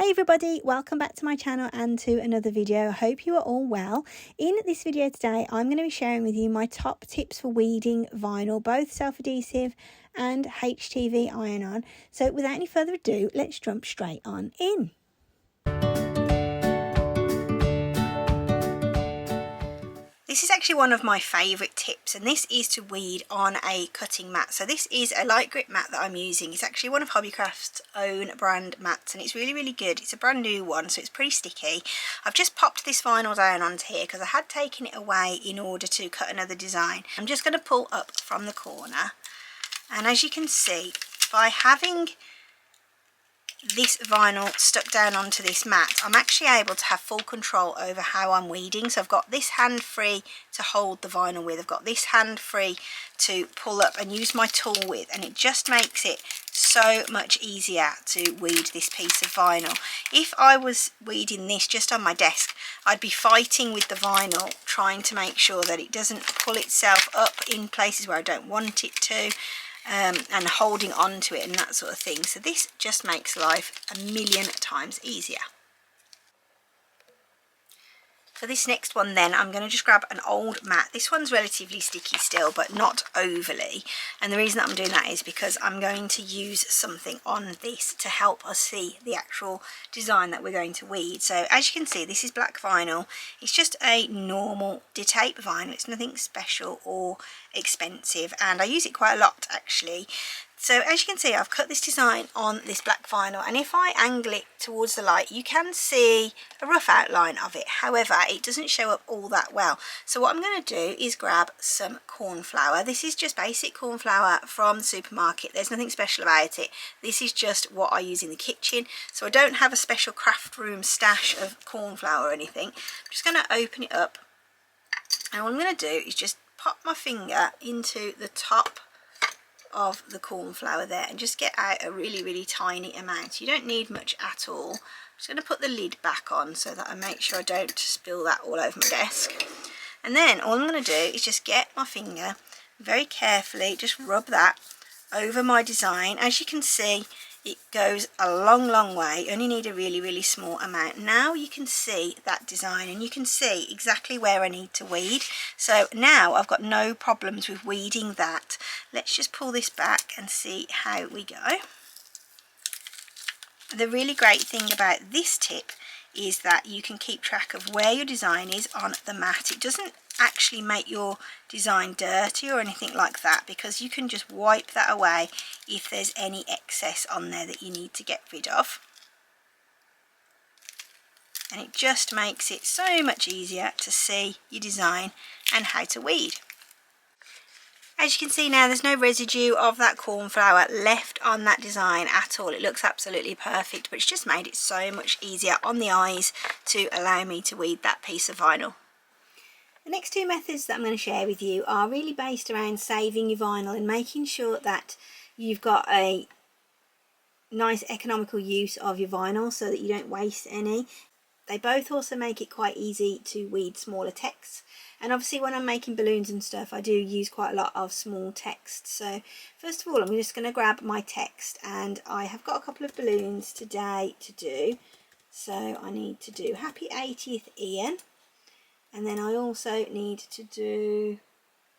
Hey everybody, welcome back to my channel and to another video. I hope you are all well. In this video today, I'm going to be sharing with you my top tips for weeding vinyl, both self-adhesive and HTV iron-on. So without any further ado, let's jump straight on in. This is actually one of my favourite tips, and this is to weed on a cutting mat. So this is a light grip mat that I'm using. It's actually one of Hobbycraft's own brand mats, and it's really good. It's a brand new one, so it's pretty sticky. I've just popped this vinyl down onto here because I had taken it away in order to cut another design. I'm just going to pull up from the corner, and as you can see, by having this vinyl stuck down onto this mat, I'm actually able to have full control over how I'm weeding. So I've got this hand free to hold the vinyl with, I've got this hand free to pull up and use my tool with, and it just makes it so much easier to weed this piece of vinyl. If I was weeding this just on my desk, I'd be fighting with the vinyl, trying to make sure that it doesn't pull itself up in places where I don't want it to. And holding on to it and that sort of thing. So this just makes life a million times easier. For this next one then, I'm going to just grab an old mat. This one's relatively sticky still, but not overly. And the reason that I'm doing that is because I'm going to use something on this to help us see the actual design that we're going to weed. So as you can see, this is black vinyl. It's just a normal detape vinyl. It's nothing special or expensive, and I use it quite a lot actually. So as you can see, I've cut this design on this black vinyl, and if I angle it towards the light, you can see a rough outline of it. However, it doesn't show up all that well. So what I'm going to do is grab some corn flour. This is just basic corn flour from the supermarket. There's nothing special about it. This is just what I use in the kitchen. So I don't have a special craft room stash of corn flour or anything. I'm just going to open it up, and what I'm going to do is just pop my finger into the top of the corn flour there and just get out a really tiny amount. You don't need much at all. I'm just going to put the lid back on so that I make sure I don't spill that all over my desk. And then all I'm going to do is just get my finger very carefully, just rub that over my design. As you can see, it goes a long way. You only need a really small amount. Now you can see that design, and you can see exactly where I need to weed. So now I've got no problems with weeding that. Let's just pull this back and see how we go. The really great thing about this tip is that you can keep track of where your design is on the mat. It doesn't actually make your design dirty or anything like that, because you can just wipe that away if there's any excess on there that you need to get rid of. And it just makes it so much easier to see your design and how to weed. As you can see now, there's no residue of that corn flour left on that design at all. It looks absolutely perfect, but it's just made it so much easier on the eyes to allow me to weed that piece of vinyl. The next two methods that I'm going to share with you are really based around saving your vinyl and making sure that you've got a nice economical use of your vinyl so that you don't waste any. They both also make it quite easy to weed smaller texts. And obviously when I'm making balloons and stuff, I do use quite a lot of small text. So first of all, I'm just going to grab my text, and I have got a couple of balloons today to do. So I need to do Happy 80th Ian, and then I also need to do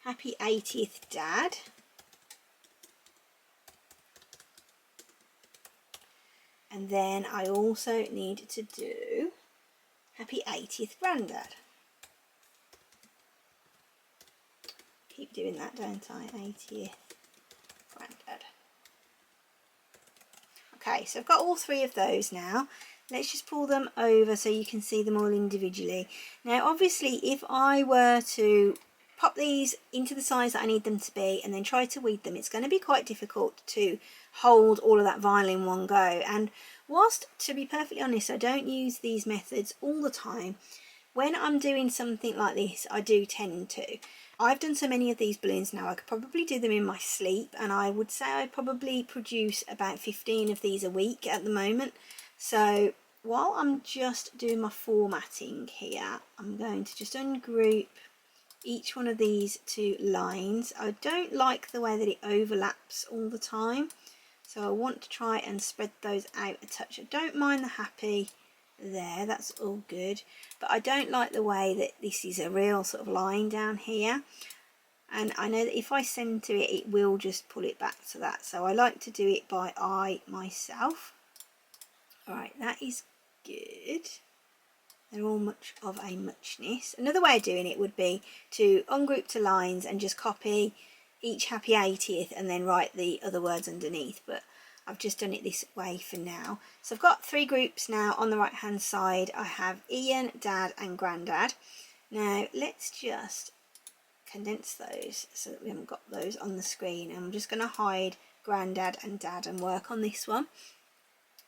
Happy 80th Dad. And then I also need to do Happy 80th Granddad. Keep doing that, don't I? 80th Granddad. Okay, so I've got all three of those now. Let's just pull them over so you can see them all individually. Now obviously if I were to pop these into the size that I need them to be and then try to weed them, it's going to be quite difficult to hold all of that vinyl in one go. And whilst, to be perfectly honest, I don't use these methods all the time, when I'm doing something like this I do tend to. I've done so many of these balloons now, I could probably do them in my sleep, and I would say I probably produce about 15 of these a week at the moment. So while I'm just doing my formatting here, I'm going to just ungroup each one of these two lines. I don't like the way that it overlaps all the time, So I want to try and spread those out a touch. I don't mind the happy there, that's all good, but I don't like the way that this is a real sort of line down here, and I know that if I centre it, it will just pull it back to that, so I like to do it by eye myself. Alright, that is good. They're all much of a muchness. Another way of doing it would be to ungroup to lines and just copy each happy 80th and then write the other words underneath, but I've just done it this way for now. So I've got 3 groups now on the right hand side. I have Ian, Dad and Grandad. Now let's just condense those so that we haven't got those on the screen, and I'm just going to hide Grandad and Dad and work on this one.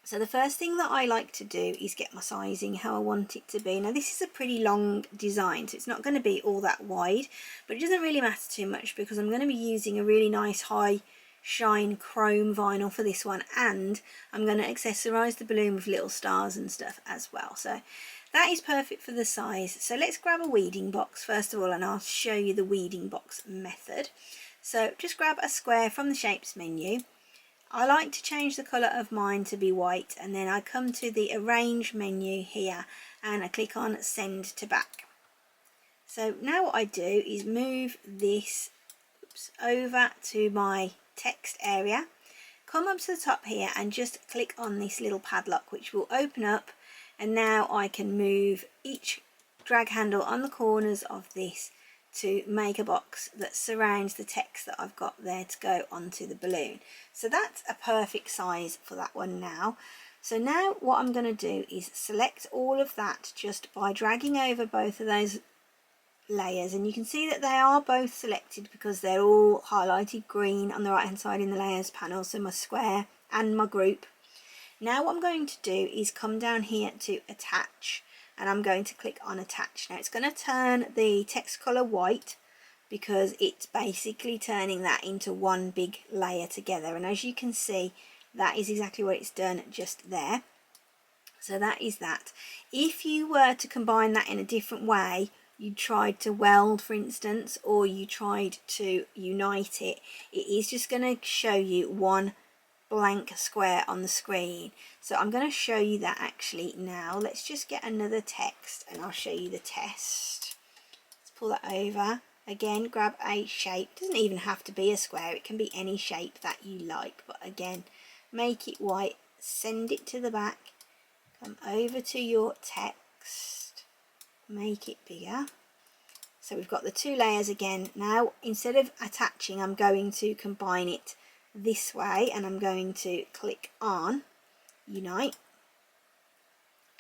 So the first thing that I like to do is get my sizing how I want it to be. Now this is a pretty long design, so it's not going to be all that wide, but it doesn't really matter too much because I'm going to be using a really nice high shine chrome vinyl for this one, and I'm going to accessorise the balloon with little stars and stuff as well. So that is perfect for the size. So let's grab a weeding box first of all, and I'll show you the weeding box method. So just grab a square from the shapes menu. I like to change the colour of mine to be white, and then I come to the arrange menu here and I click on send to back. So now what I do is move this over to my text area, come up to the top here and just click on this little padlock which will open up, and now I can move each drag handle on the corners of this to make a box that surrounds the text that I've got there to go onto the balloon. So that's a perfect size for that one now. So now what I'm going to do is select all of that just by dragging over both of those layers, and you can see that they are both selected because they're all highlighted green on the right hand side in the layers panel, so my square and my group. Now what I'm going to do is come down here to attach, and I'm going to click on attach. Now it's going to turn the text colour white because it's basically turning that into one big layer together, and as you can see that is exactly what it's done just there. So that is that. If you were to combine that in a different way, you tried to weld for instance, or you tried to unite it, it is just going to show you one blank square on the screen. So I'm going to show you that actually now. Let's just get another text and I'll show you the test. Let's pull that over. Again, grab a shape. It doesn't even have to be a square, it can be any shape that you like, but again, make it white, send it to the back, come over to your text, make it bigger. So we've got the 2 layers again. Now instead of attaching, I'm going to combine it this way, and I'm going to click on unite.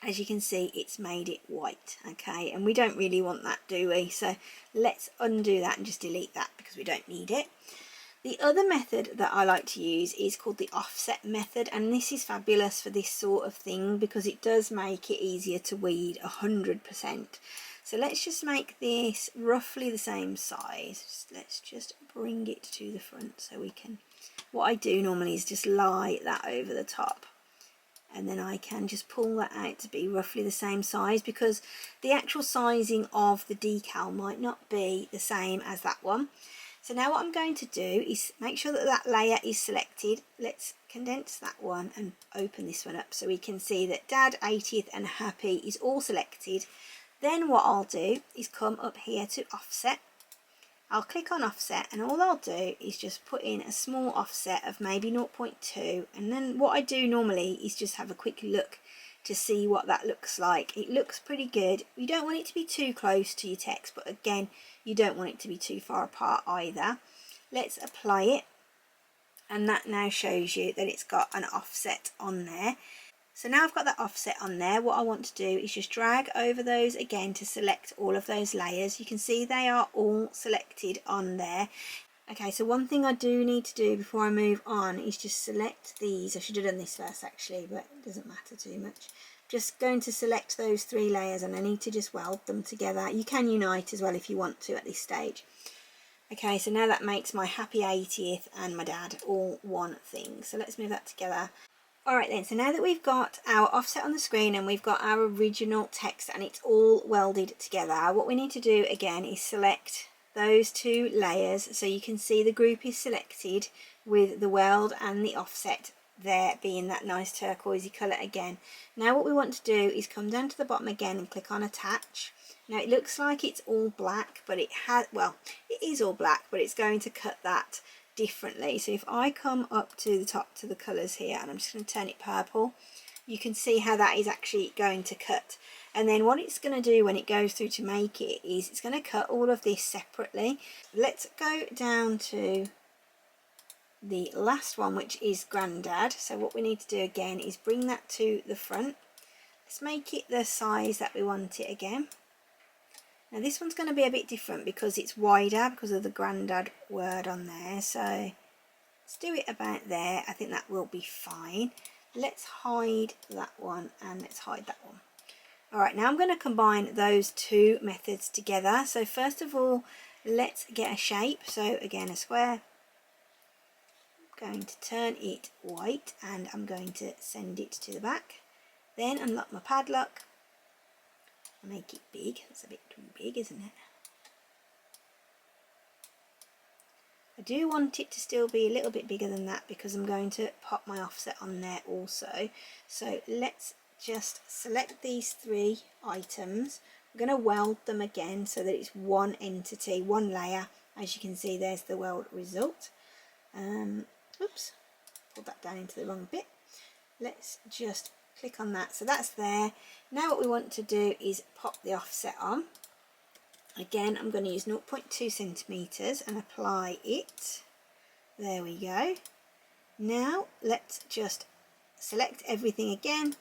As you can see, it's made it white, okay, and we don't really want that, do we? So let's undo that and just delete that because we don't need it. The other method that I like to use is called the offset method, and this is fabulous for this sort of thing because it does make it easier to weed 100%. So let's just make this roughly the same size. Let's just bring it to the front so we can, what I do normally is just lie that over the top, and then I can just pull that out to be roughly the same size because the actual sizing of the decal might not be the same as that one. So now what I'm going to do is make sure that that layer is selected. Let's condense that one and open this one up so we can see that Dad, 80th and Happy is all selected. Then what I'll do is come up here to offset. I'll click on offset, and all I'll do is just put in a small offset of maybe 0.2, and then what I do normally is just have a quick look to see what that looks like. It looks pretty good. You don't want it to be too close to your text, but again, you don't want it to be too far apart either. Let's apply it, and that now shows you that it's got an offset on there. So now I've got that offset on there, what I want to do is just drag over those again to select all of those layers. You can see they are all selected on there. Okay, so one thing I do need to do before I move on is just select these. I should have done this first actually, but it doesn't matter too much. Just going to select those 3 layers, and I need to just weld them together. You can unite as well if you want to at this stage. Okay, so now that makes my Happy 80th and my Dad all one thing. So let's move that together. Alright then, so now that we've got our offset on the screen and we've got our original text and it's all welded together, what we need to do again is select those two layers, so you can see the group is selected with the weld and the offset there being that nice turquoisey colour again. Now what we want to do is come down to the bottom again and click on attach. Now it looks like it's all black, but it has, well, it is all black, but it's going to cut that differently. So if I come up to the top to the colours here, and I'm just going to turn it purple, you can see how that is actually going to cut. And then what it's going to do when it goes through to make it is it's going to cut all of this separately. Let's go down to the last one, which is Grandad. So what we need to do again is bring that to the front. Let's make it the size that we want it again. Now this one's going to be a bit different because it's wider because of the Grandad word on there. So let's do it about there. I think that will be fine. Let's hide that one and let's hide that one. Alright, now I'm going to combine those two methods together. So first of all, let's get a shape. So again, a square. I'm going to turn it white and I'm going to send it to the back. Then unlock my padlock. Make it big. That's a bit too big, isn't it? I do want it to still be a little bit bigger than that because I'm going to pop my offset on there also. So let's just select these three items. I'm going to weld them again so that it's one entity, one layer. As you can see, there's the weld result. Oops, pulled that down into the wrong bit. Let's just click on that. So that's there. Now what we want to do is pop the offset on. Again, I'm going to use 0.2 centimeters and apply it. There we go. Now let's just select everything again.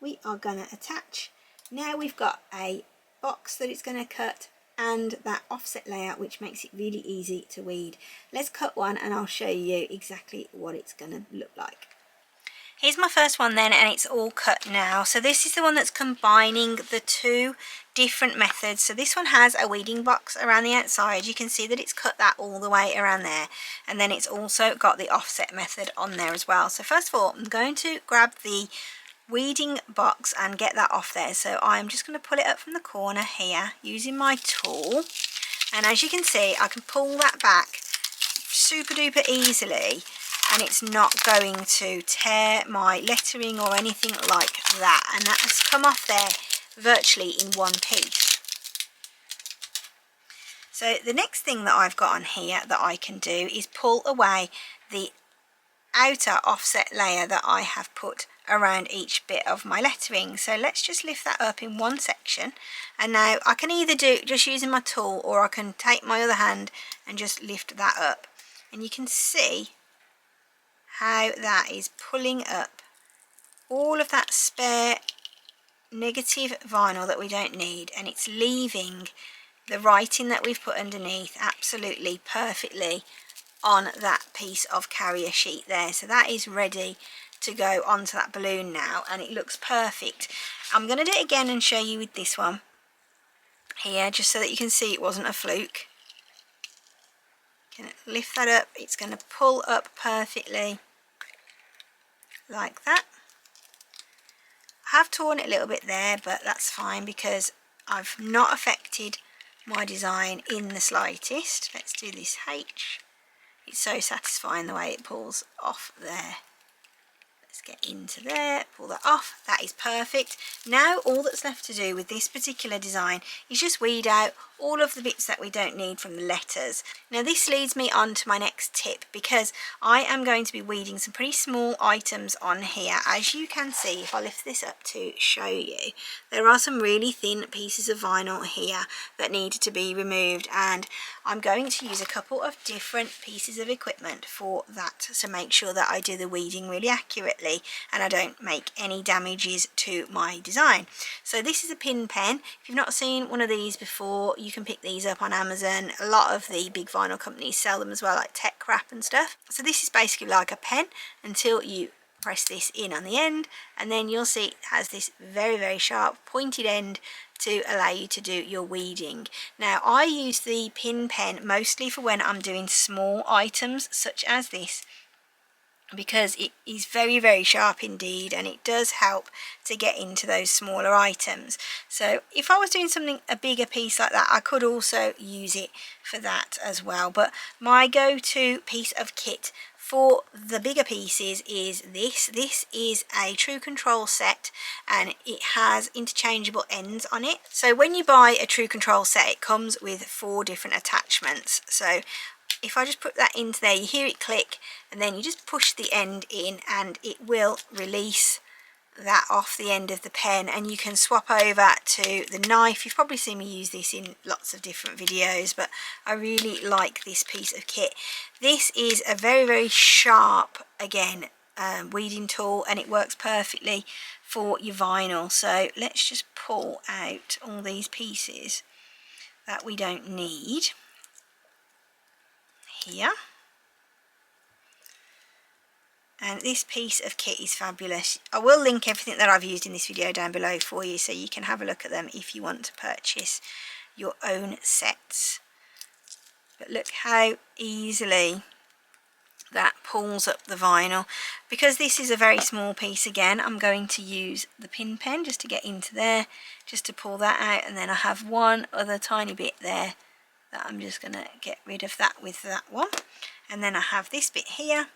We are going to attach. Now we've got a box that it's going to cut and that offset layout, which makes it really easy to weed. Let's cut one and I'll show you exactly what it's going to look like. Here's my first one then, and it's all cut now. So this is the one that's combining the two different methods. So this one has a weeding box around the outside. You can see that it's cut that all the way around there. And then it's also got the offset method on there as well. So first of all, I'm going to grab the weeding box and get that off there. So I'm just going to pull it up from the corner here using my tool. And as you can see, I can pull that back super duper easily. And it's not going to tear my lettering or anything like that. And that has come off there virtually in one piece. So the next thing that I've got on here that I can do is pull away the outer offset layer that I have put around each bit of my lettering. So let's just lift that up in one section. And now I can either do just using my tool, or I can take my other hand and just lift that up. And you can see how that is pulling up all of that spare negative vinyl that we don't need, and it's leaving the writing that we've put underneath absolutely perfectly on that piece of carrier sheet there. So that is ready to go onto that balloon now, and it looks perfect. I'm going to do it again and show you with this one here, just so that you can see it wasn't a fluke. Going to lift that up, it's going to pull up perfectly like that. I have torn it a little bit there, but that's fine because I've not affected my design in the slightest. Let's do this H. It's so satisfying the way it pulls off there. Let's get into there, pull that off. That is perfect. Now all that's left to do with this particular design is just weed out all of the bits that we don't need from the letters. Now this leads me on to my next tip, because I am going to be weeding some pretty small items on here. As you can see, if I lift this up to show you, there are some really thin pieces of vinyl here that need to be removed, and I'm going to use a couple of different pieces of equipment for that to make sure that I do the weeding really accurately and I don't make any damages to my design. So this is a pin pen. If you've not seen one of these before, you can pick these up on Amazon. A lot of the big vinyl companies sell them as well, like Tech Wrap and stuff. So this is basically like a pen until you press this in on the end, and then you'll see it has this very, very sharp pointed end to allow you to do your weeding. Now I use the pin pen mostly for when I'm doing small items such as this, because it is very, very sharp indeed, and it does help to get into those smaller items. So if I was doing something, a bigger piece like that, I could also use it for that as well. But my go-to piece of kit for the bigger pieces is this. This is a True Control set, and it has interchangeable ends on it. So when you buy a True Control set, it comes with 4 different attachments. So if I just put that into there, you hear it click, and then you just push the end in and it will release that off the end of the pen, and you can swap over to the knife. You've probably seen me use this in lots of different videos, but I really like this piece of kit. This is a very, very sharp, again, weeding tool, and it works perfectly for your vinyl. So let's just pull out all these pieces that we don't need here. And this piece of kit is fabulous. I will link everything that I've used in this video down below for you, so you can have a look at them if you want to purchase your own sets. But look how easily that pulls up the vinyl. Because this is a very small piece, again, I'm going to use the pin pen just to get into there, just to pull that out, and then I have one other tiny bit there that I'm just going to get rid of that with that one. And then I have this bit here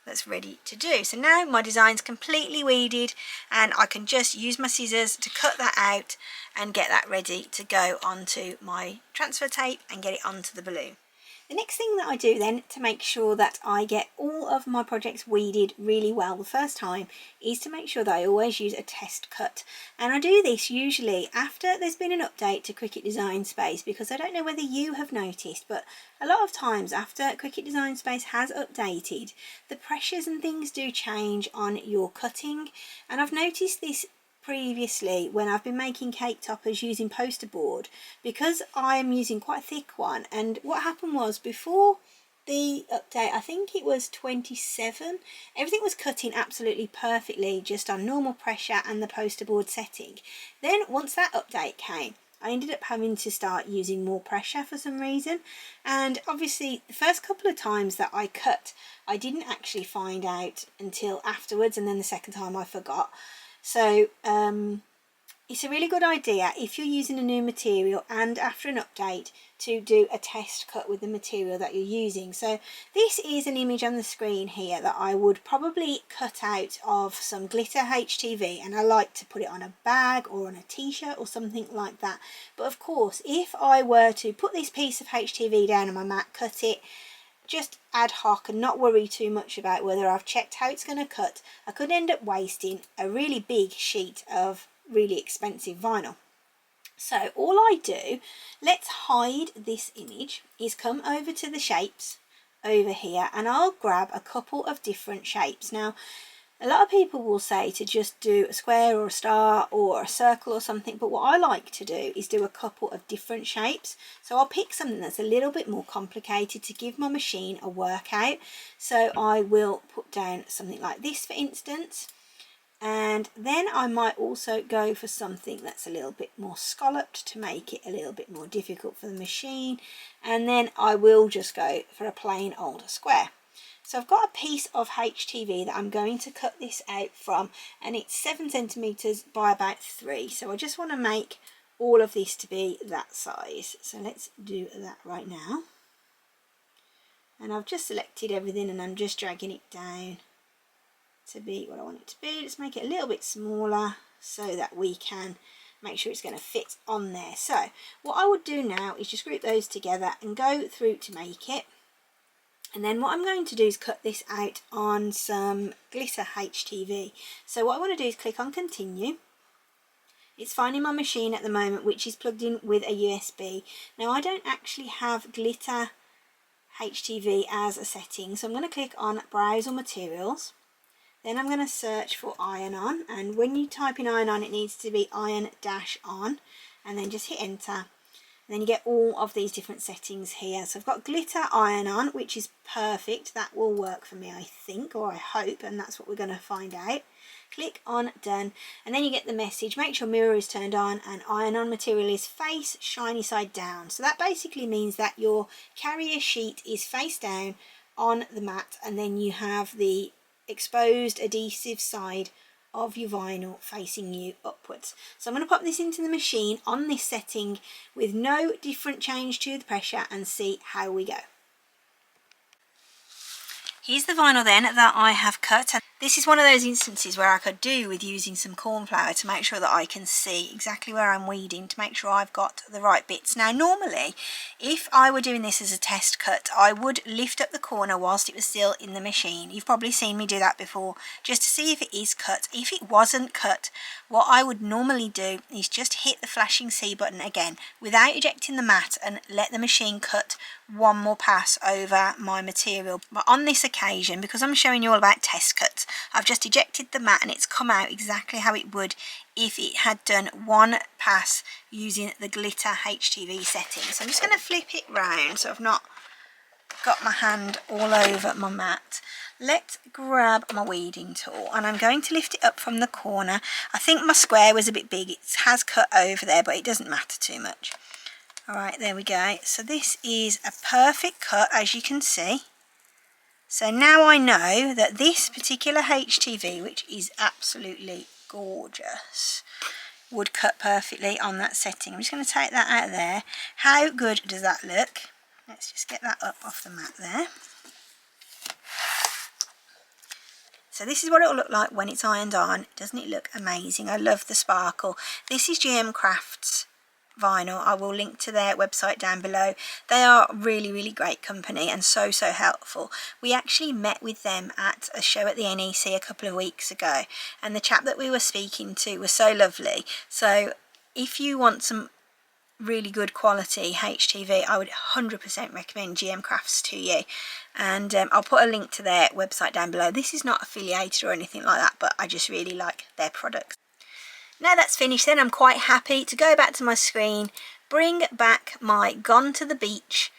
that's ready to do. So now my design's completely weeded, and I can just use my scissors to cut that out and get that ready to go onto my transfer tape and get it onto the balloon. The next thing that I do then to make sure that I get all of my projects weeded really well the first time is to make sure that I always use a test cut. And I do this usually after there's been an update to Cricut Design Space, because I don't know whether you have noticed, but a lot of times after Cricut Design Space has updated, the pressures and things do change on your cutting. And I've noticed this previously when I've been making cake toppers using poster board, because I'm using quite a thick one. And what happened was, before the update, I think it was 27, everything was cutting absolutely perfectly just on normal pressure and the poster board setting. Then once that update came, I ended up having to start using more pressure for some reason, and obviously the first couple of times that I cut, I didn't actually find out until afterwards, and then the second time I forgot. So it's a really good idea if you're using a new material and after an update to do a test cut with the material that you're using. So this is an image on the screen here that I would probably cut out of some glitter HTV, and I like to put it on a bag or on a t-shirt or something like that. But of course, if I were to put this piece of HTV down on my mat, cut it just ad hoc and not worry too much about whether I've checked how it's going to cut, I could end up wasting a really big sheet of really expensive vinyl. So all I do, let's hide this image, is come over to the shapes over here, and I'll grab a couple of different shapes. Now, a lot of people will say to just do a square or a star or a circle or something, but what I like to do is do a couple of different shapes. So I'll pick something that's a little bit more complicated to give my machine a workout. So I will put down something like this, for instance, and then I might also go for something that's a little bit more scalloped to make it a little bit more difficult for the machine, and then I will just go for a plain old square. So I've got a piece of HTV that I'm going to cut this out from, and it's 7 centimeters by about 3. So I just want to make all of this to be that size. So let's do that right now. And I've just selected everything, and I'm just dragging it down to be what I want it to be. Let's make it a little bit smaller so that we can make sure it's going to fit on there. So what I would do now is just group those together and go through to make it. And then what I'm going to do is cut this out on some glitter HTV. So what I want to do is click on continue. It's finding my machine at the moment, which is plugged in with a USB. Now I don't actually have glitter HTV as a setting, so I'm going to click on browse all materials. Then I'm going to search for iron on, and when you type in iron on, it needs to be iron-on, and then just hit enter. And then you get all of these different settings here. So I've got glitter iron on, which is perfect. That will work for me, I think, or I hope, and that's what we're going to find out. Click on done, and then you get the message, make sure mirror is turned on and iron on material is face shiny side down. So that basically means that your carrier sheet is face down on the mat, and then you have the exposed adhesive side of your vinyl facing you upwards. So I'm going to pop this into the machine on this setting with no different change to the pressure and see how we go. Here's the vinyl then that I have cut. This is one of those instances where I could do with using some corn flour to make sure that I can see exactly where I'm weeding, to make sure I've got the right bits. Now normally, if I were doing this as a test cut, I would lift up the corner whilst it was still in the machine. You've probably seen me do that before, just to see if it is cut. If it wasn't cut, what I would normally do is just hit the flashing C button again without ejecting the mat and let the machine cut one more pass over my material. But on this occasion, because I'm showing you all about test cuts, I've just ejected the mat and it's come out exactly how it would if it had done one pass using the glitter HTV setting. So I'm just going to flip it round so I've not got my hand all over my mat. Let's grab my weeding tool and I'm going to lift it up from the corner. I think my square was a bit big. It has cut over there, but it doesn't matter too much. Alright, there we go. So this is a perfect cut, as you can see. So now I know that this particular HTV, which is absolutely gorgeous, would cut perfectly on that setting. I'm just going to take that out of there. How good does that look? Let's just get that up off the mat there. So this is what it will look like when it's ironed on. Doesn't it look amazing? I love the sparkle. This is GM Crafts vinyl. I will link to their website down below. They are really great company and so helpful. We actually met with them at a show at the NEC a couple of weeks ago, and the chap that we were speaking to was so lovely. So if you want some really good quality HTV, I would 100% recommend GM Crafts to you, and I'll put a link to their website down below. This is not affiliated or anything like that, but I just really like their products. Now that's finished then, I'm quite happy to go back to my screen, bring back my Gone to the Beach,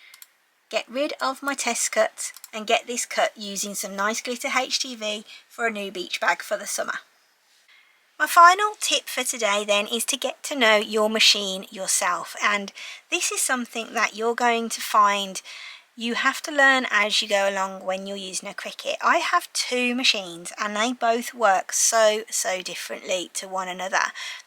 get rid of my test cut and get this cut using some nice glitter HTV for a new beach bag for the summer. My final tip for today then is to get to know your machine yourself, and this is something that you're going to find you have to learn as you go along when you're using a Cricut. I have two machines and they both work so differently to one another.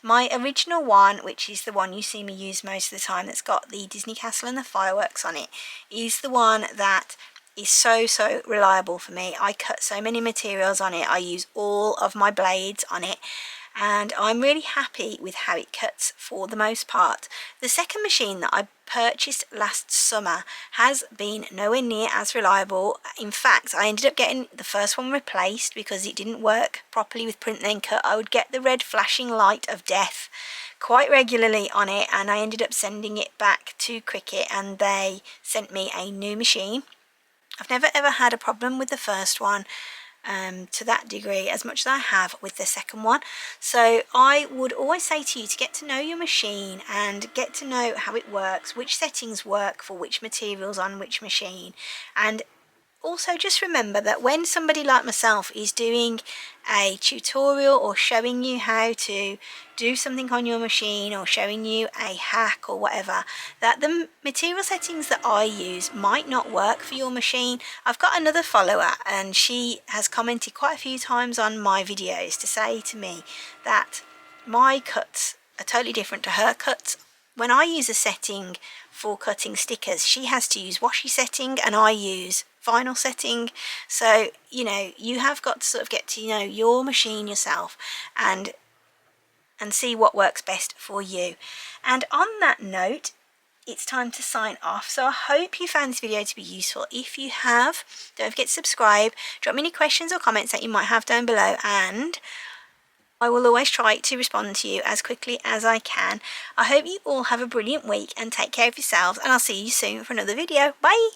My original one, which is the one you see me use most of the time, that's got the Disney Castle and the fireworks on it, is the one that is so reliable for me. I cut so many materials on it, I use all of my blades on it, and I'm really happy with how it cuts for the most part. The second machine that I purchased last summer has been nowhere near as reliable. In fact, I ended up getting the first one replaced because it didn't work properly with print then cut. I would get the red flashing light of death quite regularly on it, and I ended up sending it back to Cricut and they sent me a new machine. I've never ever had a problem with the first one to that degree as much as I have with the second one. So I would always say to you to get to know your machine and get to know how it works, which settings work for which materials on which machine, and also just remember that when somebody like myself is doing a tutorial or showing you how to do something on your machine or showing you a hack or whatever, that the material settings that I use might not work for your machine. I've got another follower and she has commented quite a few times on my videos to say to me that my cuts are totally different to her cuts. When I use a setting for cutting stickers, she has to use washi setting and I use vinyl setting. So you know, you have got to sort of get to know your machine yourself and see what works best for you. And on that note, it's time to sign off. So I hope you found this video to be useful. If you have, don't forget to subscribe, drop me any questions or comments that you might have down below, and I will always try to respond to you as quickly as I can. I hope you all have a brilliant week and take care of yourselves, and I'll see you soon for another video. Bye!